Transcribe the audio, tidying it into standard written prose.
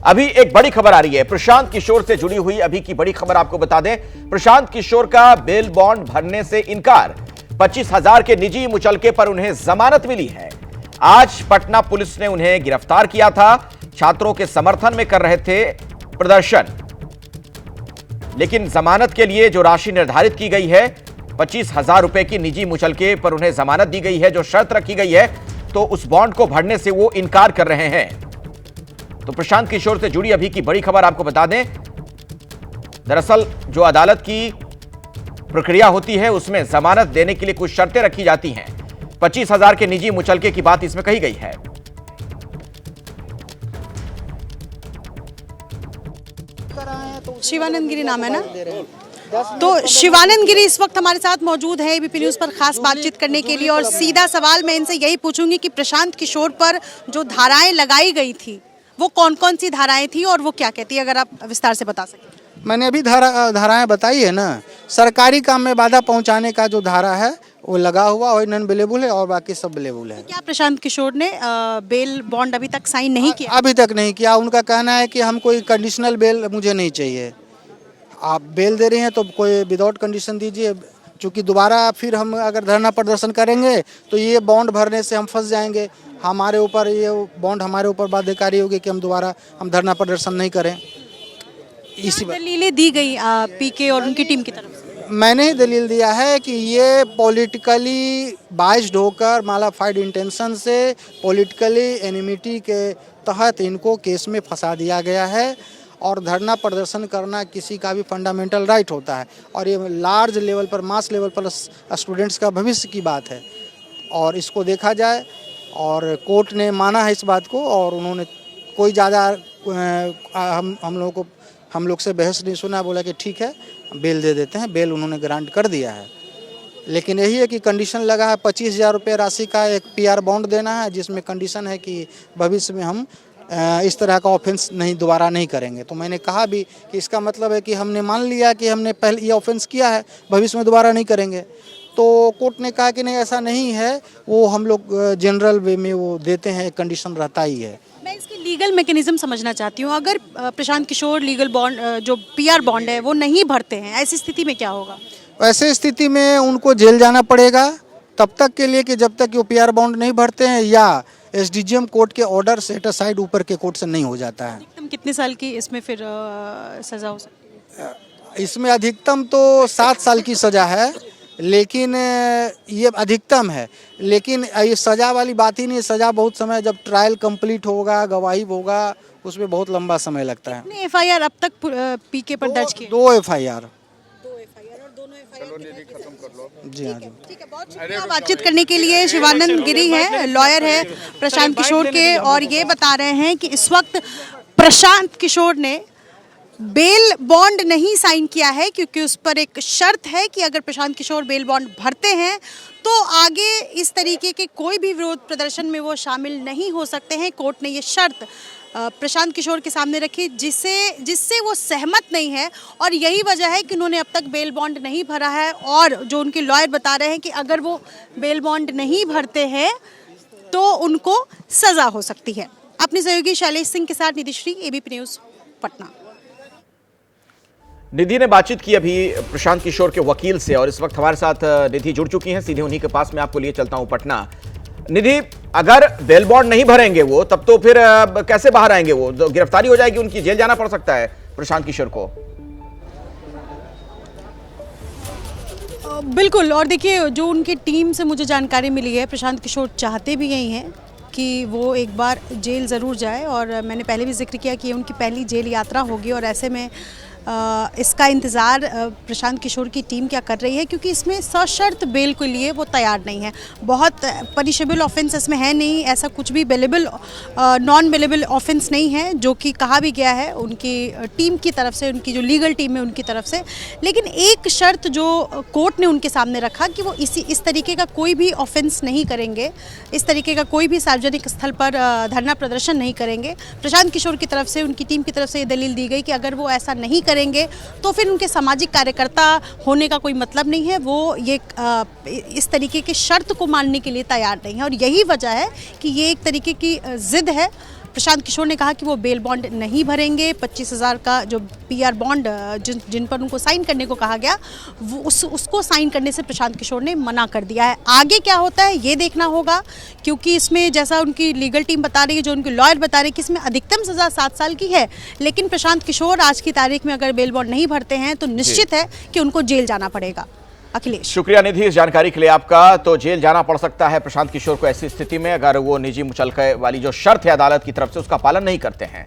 अभी एक बड़ी खबर आ रही है प्रशांत किशोर से जुड़ी हुई। अभी की बड़ी खबर आपको बता दें, प्रशांत किशोर का बेल बॉन्ड भरने से इनकार। 25,000 के निजी मुचलके पर उन्हें जमानत मिली है। आज पटना पुलिस ने उन्हें गिरफ्तार किया था। छात्रों के समर्थन में कर रहे थे प्रदर्शन, लेकिन जमानत के लिए जो राशि निर्धारित की गई है 25,000 रुपए की निजी मुचलके पर उन्हें जमानत दी गई है, जो शर्त रखी गई है, तो उस बॉन्ड को भरने से वो इनकार कर रहे हैं। तो प्रशांत किशोर से जुड़ी अभी की बड़ी खबर आपको बता दें, दरअसल जो अदालत की प्रक्रिया होती है उसमें जमानत देने के लिए कुछ शर्तें रखी जाती हैं। 25,000 के निजी मुचलके की बात इसमें कही गई है। शिवानंद गिरी नाम है ना? तो शिवानंद गिरी इस वक्त हमारे साथ मौजूद है एबीपी न्यूज़ पर खास बातचीत करने के लिए, और सीधा सवाल मैं इनसे यही पूछूंगी कि प्रशांत किशोर पर जो धाराएं लगाई गई थी वो कौन कौन सी धाराएं थी और वो क्या कहती है, अगर आप विस्तार से बता सकें। मैंने अभी धाराएं बताई है ना। सरकारी काम में बाधा पहुंचाने का जो धारा है वो लगा हुआ और नॉन बेलेबल है, और बाकी सब बेलेबल है। तो क्या प्रशांत किशोर ने बेल बॉन्ड अभी तक साइन नहीं किया? अभी तक नहीं किया। उनका कहना है कि हम कोई कंडीशनल बेल मुझे नहीं चाहिए। आप बेल दे रहे हैं तो कोई विदाउट कंडीशन दीजिए, क्योंकि दोबारा फिर हम अगर धरना प्रदर्शन करेंगे तो ये बॉन्ड भरने से हम फंस जाएंगे। हमारे ऊपर ये बॉन्ड हमारे ऊपर बाध्यकारी होगी कि हम दोबारा धरना प्रदर्शन नहीं करें। इसी दलीलें दी गई पीके और उनकी टीम की तरफ से? मैंने ही दलील दिया है कि ये पॉलिटिकली बाइस्ड होकर मालाफाइड इंटेंशन से पॉलिटिकली एनिमिटी के तहत इनको केस में फंसा दिया गया है, और धरना प्रदर्शन करना किसी का भी फंडामेंटल राइट होता है, और ये लार्ज लेवल पर मास लेवल पर स्टूडेंट्स का भविष्य की बात है, और इसको देखा जाए। और कोर्ट ने माना है इस बात को, और उन्होंने कोई ज़्यादा हम लोग से बहस नहीं सुना। बोला कि ठीक है बेल दे देते हैं। बेल उन्होंने ग्रांट कर दिया है, लेकिन यही है कि कंडीशन लगा है 25,000 रुपये राशि का एक PR बॉन्ड देना है, जिसमें कंडीशन है कि भविष्य में हम इस तरह का ऑफेंस दोबारा नहीं करेंगे। तो मैंने कहा भी कि इसका मतलब है कि हमने मान लिया कि हमने पहले ये ऑफेंस किया है, भविष्य में दोबारा नहीं करेंगे। तो कोर्ट ने कहा कि नहीं ऐसा नहीं है, वो हम लोग जनरल वे में वो देते हैं, कंडीशन रहता ही है। मैं इसकी लीगल मैकेनिज्म समझना चाहती हूँ। अगर प्रशांत किशोर लीगल बॉन्ड जो PR बॉन्ड है वो नहीं भरते हैं, ऐसी स्थिति में क्या होगा? ऐसे स्थिति में उनको जेल जाना पड़ेगा तब तक के लिए कि जब तक वो PR बॉन्ड नहीं भरते हैं, या SDGM कोर्ट के ऑर्डर सेट असाइड ऊपर के कोर्ट से नहीं हो जाता है। अधिकतम कितने साल की इसमें फिर सजा हो सकती है? इसमें अधिकतम तो 7 साल की सजा है, लेकिन ये अधिकतम है। लेकिन ये सजा वाली बात ही नहीं। सजा बहुत समय, जब ट्रायल कंप्लीट होगा, गवाही होगा, उसमें बहुत लंबा समय लगता है। कितने FIR अब तक पीके पर दर्ज किए? 2 FIR। और दोनों FIR जी हाँ जी। ठीक है, बहुत शुक्रिया बातचीत करने के लिए। शिवानंद गिरी है, लॉयर है प्रशांत किशोर के, और ये बता रहे हैं कि इस वक्त प्रशांत किशोर ने बेल बॉन्ड नहीं साइन किया है, क्योंकि उस पर एक शर्त है कि अगर प्रशांत किशोर बेल बॉन्ड भरते हैं तो आगे इस तरीके के कोई भी विरोध प्रदर्शन में वो शामिल नहीं हो सकते हैं। कोर्ट ने ये शर्त प्रशांत किशोर के सामने रखी, जिससे वो सहमत नहीं है, और यही वजह है कि उन्होंने अब तक बेल बॉन्ड नहीं भरा है। और जो उनके लॉयर बता रहे हैं कि अगर वो बेल बॉन्ड नहीं भरते हैं तो उनको सज़ा हो सकती है। अपने सहयोगी शैलेश सिंह के साथ निधिश्री, एबीपी न्यूज़ पटना। निधि ने बातचीत की अभी प्रशांत किशोर के वकील से, और इस वक्त हमारे साथ निधि जुड़ चुकी हैं। सीधे उन्हीं के पास मैं आपको लिए चलता हूं पटना। निधि, अगर बेल बॉन्ड नहीं भरेंगे वो, तब तो फिर कैसे बाहर आएंगे वो? तो गिरफ्तारी हो जाएगी उनकी, जेल जाना पड़ सकता है प्रशांत किशोर को। बिल्कुल, और देखिए जो उनकी टीम से मुझे जानकारी मिली है, प्रशांत किशोर चाहते भी यही हैं कि वो एक बार जेल ज़रूर जाए, और मैंने पहले भी जिक्र किया कि ये उनकी पहली जेल यात्रा होगी, और ऐसे में इसका इंतज़ार प्रशांत किशोर की टीम क्या कर रही है, क्योंकि इसमें सशर्त बेल के लिए वो तैयार नहीं है। बहुत पनिशेबल ऑफेंस इसमें है नहीं, ऐसा कुछ भी बेलेबल नॉन बेलेबल ऑफेंस नहीं है, जो कि कहा भी गया है उनकी टीम की तरफ से, उनकी जो लीगल टीम है उनकी तरफ से। लेकिन एक शर्त जो कोर्ट ने उनके सामने रखा कि वो इस तरीके का कोई भी ऑफेंस नहीं करेंगे, इस तरीके का कोई भी सार्वजनिक स्थल पर धरना प्रदर्शन नहीं करेंगे। प्रशांत किशोर की तरफ से, उनकी टीम की तरफ से ये दलील दी गई कि अगर वो ऐसा नहीं करेंगे तो फिर उनके सामाजिक कार्यकर्ता होने का कोई मतलब नहीं है। वो ये इस तरीके की शर्त को मानने के लिए तैयार नहीं है, और यही वजह है कि ये एक तरीके की जिद है प्रशांत किशोर ने कहा कि वो बेल बॉन्ड नहीं भरेंगे। 25,000 का जो PR बॉन्ड जिन पर उनको साइन करने को कहा गया, वो उसको साइन करने से प्रशांत किशोर ने मना कर दिया है। आगे क्या होता है ये देखना होगा, क्योंकि इसमें जैसा उनकी लीगल टीम बता रही है, जो उनके लॉयर बता रहे हैं कि इसमें अधिकतम सज़ा 7 साल की है। लेकिन प्रशांत किशोर आज की तारीख में अगर बेल बॉन्ड नहीं भरते हैं तो निश्चित है कि उनको जेल जाना पड़ेगा। अखिलेश, शुक्रिया निधि इस जानकारी के लिए आपका। तो जेल जाना पड़ सकता है प्रशांत किशोर को ऐसी स्थिति में, अगर वो निजी मुचलके वाली जो शर्त है अदालत की तरफ से उसका पालन नहीं करते हैं।